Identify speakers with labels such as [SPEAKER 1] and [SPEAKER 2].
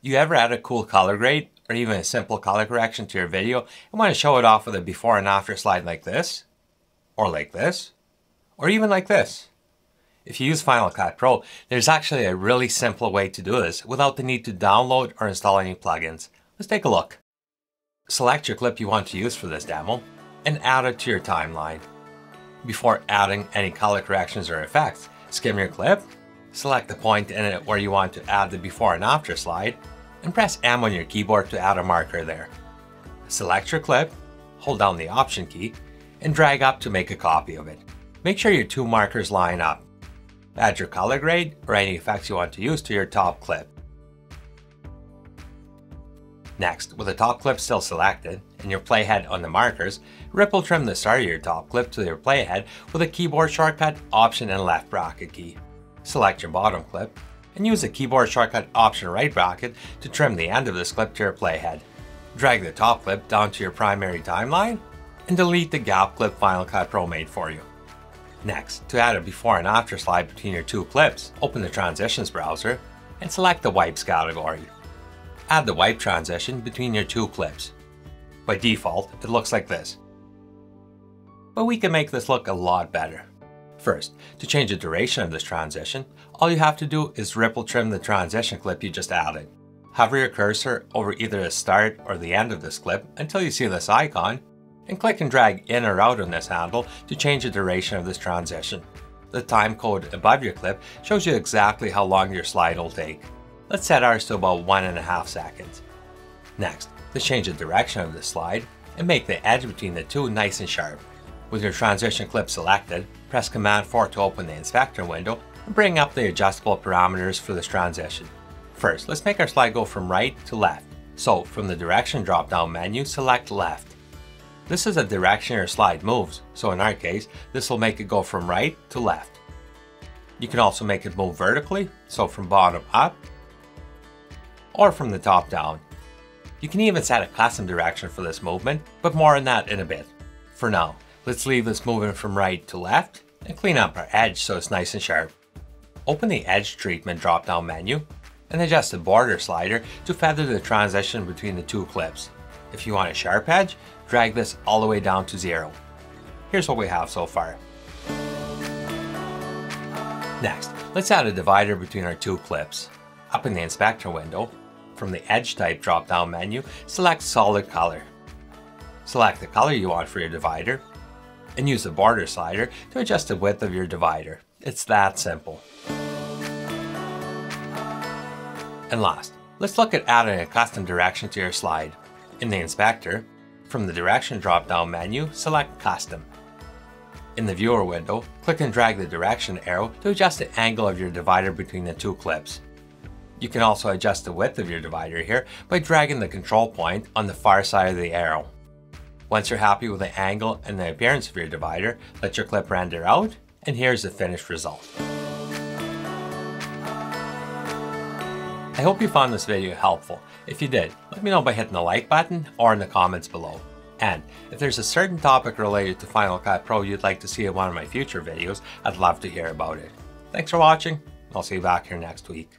[SPEAKER 1] You ever add a cool color grade or even a simple color correction to your video and want to show it off with a before and after slide like this? Or like this? Or even like this? If you use Final Cut Pro, there's actually a really simple way to do this without the need to download or install any plugins. Let's take a look. Select your clip you want to use for this demo and add it to your timeline. Before adding any color corrections or effects, skim your clip, select the point in it where you want to add the before and after slide, and press M on your keyboard to add a marker there. Select your clip, hold down the Option key, and drag up to make a copy of it. Make sure your two markers line up. Add your color grade or any effects you want to use to your top clip. Next, with the top clip still selected and your playhead on the markers, ripple trim the start of your top clip to your playhead with a keyboard shortcut Option and left bracket key. Select your bottom clip and use the keyboard shortcut Option right bracket to trim the end of this clip to your playhead. Drag the top clip down to your primary timeline and delete the gap clip Final Cut Pro made for you. Next, to add a before and after slide between your two clips, open the Transitions browser and select the Wipes category. Add the wipe transition between your two clips. By default, it looks like this. But we can make this look a lot better. First, to change the duration of this transition, all you have to do is ripple trim the transition clip you just added. Hover your cursor over either the start or the end of this clip until you see this icon, and click and drag in or out on this handle to change the duration of this transition. The time code above your clip shows you exactly how long your slide will take. Let's set ours to about 1.5 seconds. Next, let's change the direction of this slide and make the edge between the two nice and sharp. With your transition clip selected, press Command 4 to open the inspector window and bring up the adjustable parameters for this transition. First, let's make our slide go from right to left. So, from the direction drop-down menu, select left. This is the direction your slide moves, so in our case, this will make it go from right to left. You can also make it move vertically, so from bottom up, or from the top down. You can even set a custom direction for this movement, but more on that in a bit. For now, let's leave this moving from right to left and clean up our edge so it's nice and sharp. Open the Edge Treatment drop-down menu and adjust the border slider to feather the transition between the two clips. If you want a sharp edge, drag this all the way down to 0. Here's what we have so far. Next, let's add a divider between our two clips. Up in the inspector window, from the Edge Type drop-down menu, select Solid Color. Select the color you want for your divider, and use the border slider to adjust the width of your divider. It's that simple. And last, let's look at adding a custom direction to your slide. In the inspector, from the Direction drop-down menu, select Custom. In the Viewer window, click and drag the direction arrow to adjust the angle of your divider between the two clips. You can also adjust the width of your divider here by dragging the control point on the far side of the arrow. Once you're happy with the angle and the appearance of your divider, let your clip render out, and here's the finished result. I hope you found this video helpful. If you did, let me know by hitting the like button or in the comments below. And if there's a certain topic related to Final Cut Pro you'd like to see in one of my future videos, I'd love to hear about it. Thanks for watching. I'll see you back here next week.